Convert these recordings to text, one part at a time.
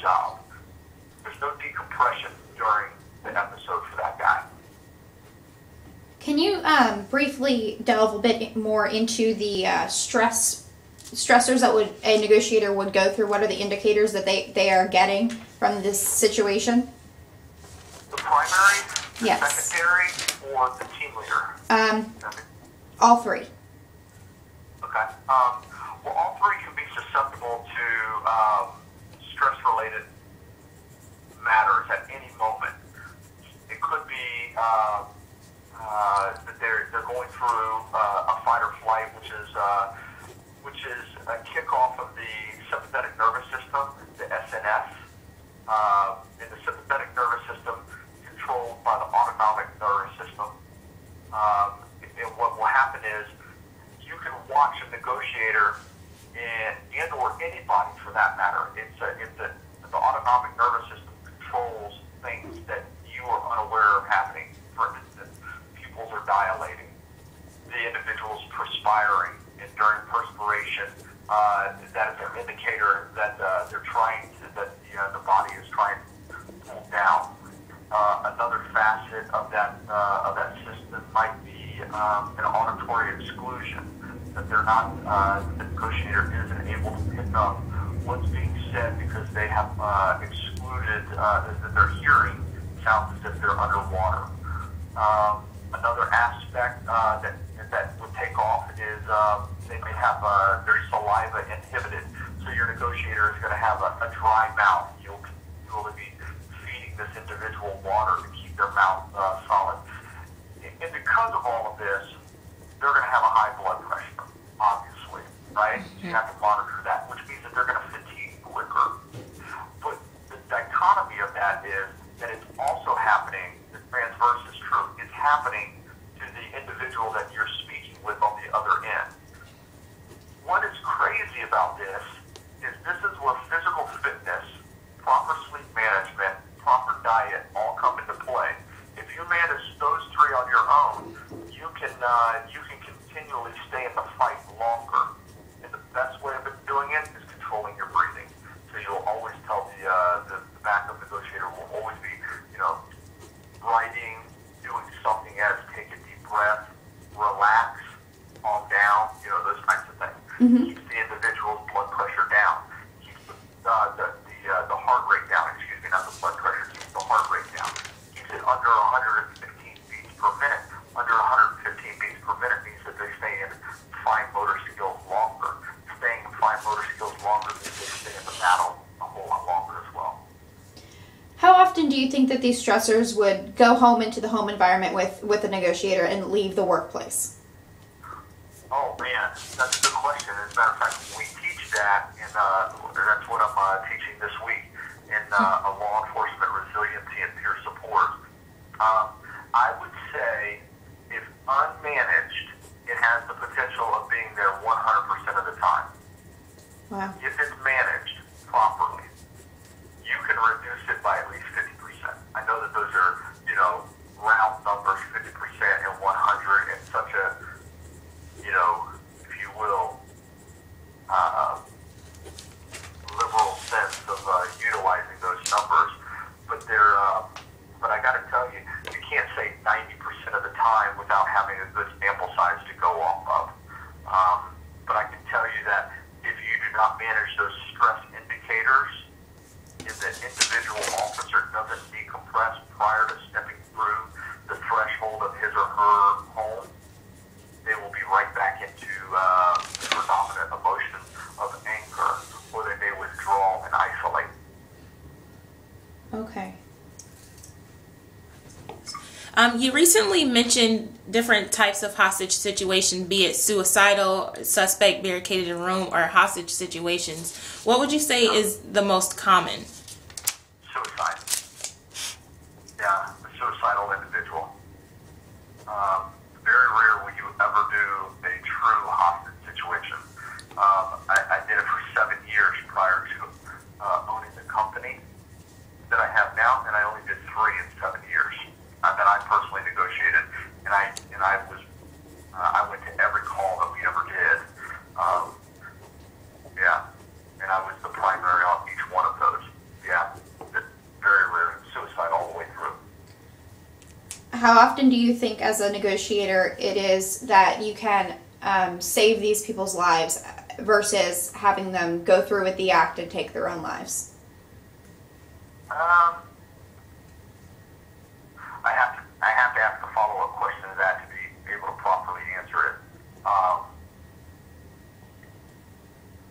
job. There's no decompression during the episode for that guy. Can you briefly delve a bit more into the stressors that a negotiator would go through? What are the indicators that they are getting from this situation? The primary, the yes. secondary, or the team leader? All three. Okay. Well, all three can be susceptible to stress-related matters at any moment. It could be that they're going through a fight or flight, which is a kickoff of the sympathetic nervous system, the SNS. And the sympathetic nervous system controlled by the autonomic nervous system. And what will happen is you can watch a negotiator and or anybody for that matter. The autonomic nervous system controls things that you are unaware of happening. For instance, pupils are dilating, the individual's perspiring, and during perspiration, that is an indicator that they're trying to, that the body is trying to pull down. Another facet of that system might be an auditory exclusion, that they're not, the negotiator isn't able to pick up what's being said because they have excluded, that their hearing sounds as if they're underwater. Another aspect that would take off is they may have their saliva inhibited. So your negotiator is going to have a dry mouth. You'll continually be feeding this individual water to keep their mouth solid. And because of all of this, they're going to have a high blood pressure, obviously, right? You have to monitor that, which means that they're going to fatigue quicker. But the dichotomy of that is that it's also happening, the transverse is true, it's happening to the individual that you're speaking with on the other end. What is crazy about this is where physical fitness, proper sleep management, proper diet all come into play. If you manage those three on your own, you can continually stay in the fight longer. And the best way of doing it is controlling your breathing. So you'll always tell the backup negotiator will always be, writing, doing something as take a deep breath, relax, calm down, those types of things. Mm-hmm. Keeps the individual's blood pressure down. Keeps the heart rate down. Excuse me, not the blood pressure. Keeps the heart rate down. Keeps it under 115 beats per minute. Under 115 beats per minute means that they stay in fine motor skills longer. Staying in fine motor skills longer means they stay in the battle a whole lot longer as well. How often do you think that these stressors would go home into the home environment with a negotiator and leave the workplace? Oh man, that's a good question. As a matter of fact, we teach that, and that's what I'm teaching this week in a law enforcement resiliency and peer support. I would say, if unmanaged, it has the potential of being there 100% of the time. Wow. If it's managed properly, you can reduce it by at least 50%. I know that those are, round numbers, 50% and 100, and such a, if you will, liberal sense of utilizing those numbers. But I got to tell you, you can't say 90% of the time without having a good sample size to go off of. But I can tell you that if you do not manage those stress indicators, if the individual officer doesn't decompress prior to stepping through the threshold of his or her home, they will be right back into the predominant emotion of anger, or they may withdraw and isolate. Okay. You recently mentioned different types of hostage situations, be it suicidal, suspect barricaded in a room, or hostage situations. What would you say is the most common? Suicide. Yeah, a suicidal individual. Very rare will you ever do a true hostage situation. I did it for 7 years prior to owning the company that I have now, and I only did 3 in 7 years. That I personally negotiated, and I went to every call that we ever did. And I was the primary on each one of those. how often do you think as a negotiator it is that you can save these people's lives versus having them go through with the act and take their own lives? I have to ask a follow-up question to that to be able to properly answer it.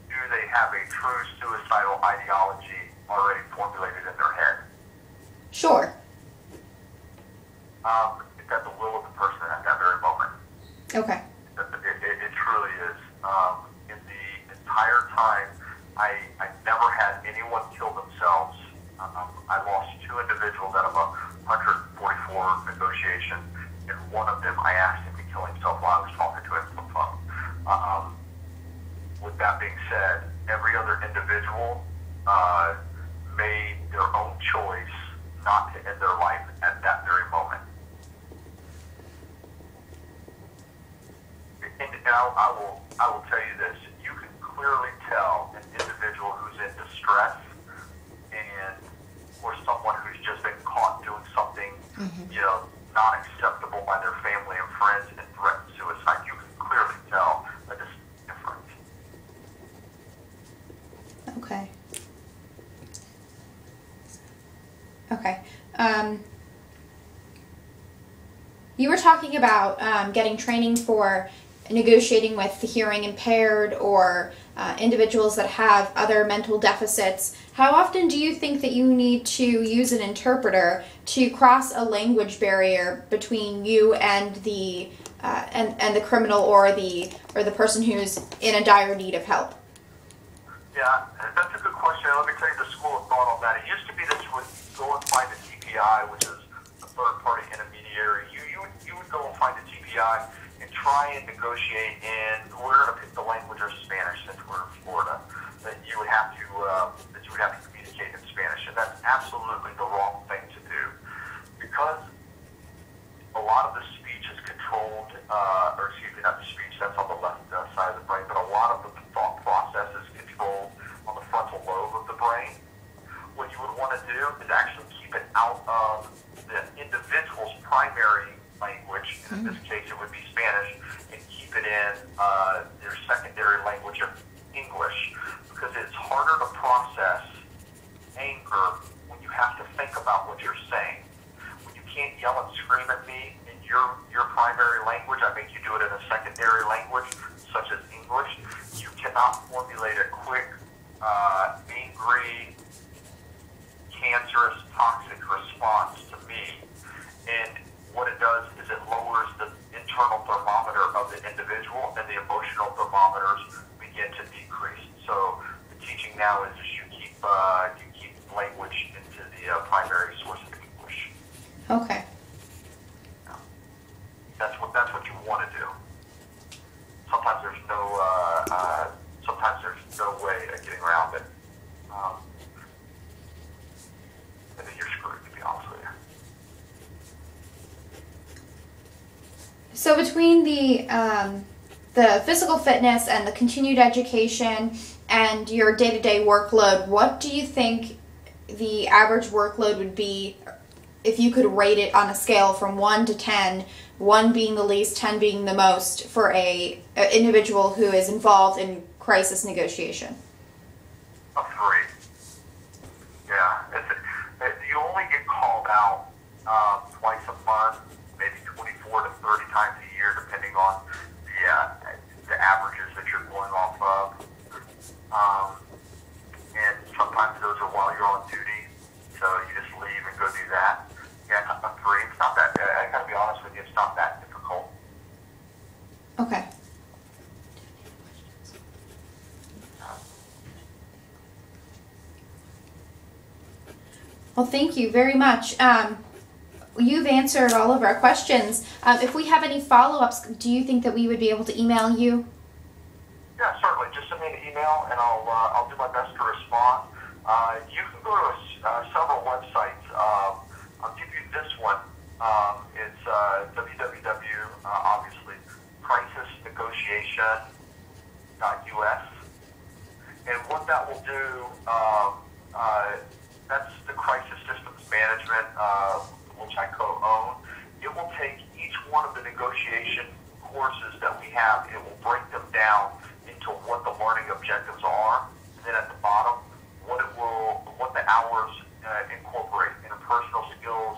Do they have a true suicidal ideology already formulated in their head? Sure. It's at the will of the person at that very moment. Okay. It truly is. In the entire time, I never had anyone kill themselves. I lost 2 individuals out of 144 negotiations, and one of them I asked him to kill himself while I was talking to him on the phone. With that being said, every other individual made their own choice not to end their life at that very moment. And I will tell you this: you can clearly tell an individual who's in distress and or someone who's just been caught doing something, not acceptable by their family and friends and threatened suicide. You can clearly tell that it's different. Okay. Okay. You were talking about getting training for negotiating with the hearing impaired or individuals that have other mental deficits. How often do you think that you need to use an interpreter to cross a language barrier between you and the criminal or the person who's in a dire need of help? Yeah, that's a good question. Let me tell you the school of thought on that. It used to be that you would go and find a TPI, which is a third-party intermediary. You would go and find a TPI and try and negotiate in, we're going to pick the language of Spanish since we're in Florida, that you would have to communicate in Spanish, and that's absolutely the wrong thing to do, because a lot of the speech is controlled, not the speech, that's on the left side of the brain, but a lot of the thought process is controlled on the frontal lobe of the brain. What you would want to do is actually keep it out of the individual's primary language, in this case it would be Spanish, and keep it in their secondary language of English, because it's harder to process anger when you have to think about what you're saying. When you can't yell and scream at me in your primary language, I make you do it in a secondary language, such as English. You cannot formulate a quick, angry, cancerous, toxic response to me. And what it does is it lowers the internal thermometer of the individual, and the emotional thermometers begin to decrease. So the teaching now is you keep language into the primary source of English. Okay. That's what you want to do. Sometimes there's no way of getting around it, and then you're screwed, to be honest with you. So between the physical fitness and the continued education and your day-to-day workload, what do you think the average workload would be if you could rate it on a scale from 1 to 10, 1 being the least, 10 being the most, for a individual who is involved in crisis negotiation? A 3. Yeah. You only get called out twice a month, maybe 24 to 30 times a year, depending on the averages that you're going off of. And sometimes those are while you're on duty, so you just leave and go do that. Yeah, a 3. It's not that, I gotta be honest with you, it's not that difficult. Okay. Well, thank you very much. You've answered all of our questions. If we have any follow-ups, do you think that we would be able to email you? Yeah, certainly. Just send me an email, and I'll do my best to respond. You can go to several websites. I'll give you this one. It's www, obviously, crisisnegotiation.us. And what that will do, that's the crisis systems management, which I co-own. It will one of the negotiation courses that we have, it will break them down into what the learning objectives are, and then at the bottom, what the hours incorporate interpersonal skills.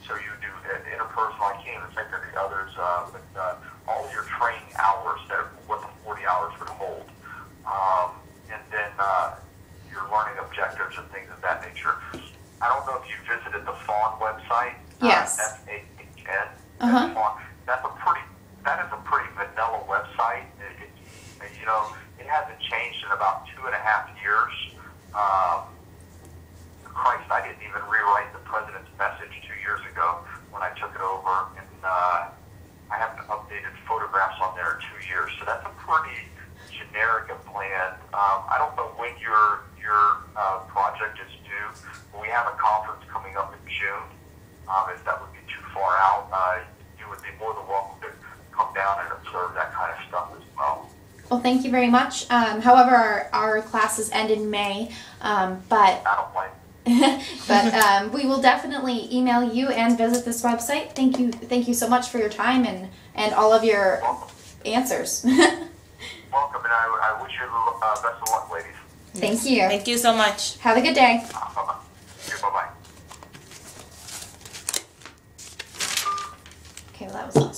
So you do interpersonal. I can't even think of the others, but all of your training hours that what the 40 hours would hold, and then your learning objectives and things of that nature. I don't know if you visited the Fawn website. Yes. FAHN. Uh-huh. That is a pretty vanilla website. It hasn't changed in about 2.5 years. Christ, I didn't even rewrite the president's message 2 years ago when I took it over, and I haven't updated photographs on there in 2 years. So that's a pretty generic and bland. I don't know when your project is due. We have a conference coming up in June. If that would be too far out, you would be more than welcome to come down and observe that kind of stuff as well. Well, thank you very much. However, our classes end in May, but I don't blame. but we will definitely email you and visit this website. Thank you so much for your time and all of your answers. Welcome, and I wish you best of luck, ladies. Thank you. Thank you so much. Have a good day. Bye-bye. Bye-bye. Okay, well, that was awesome.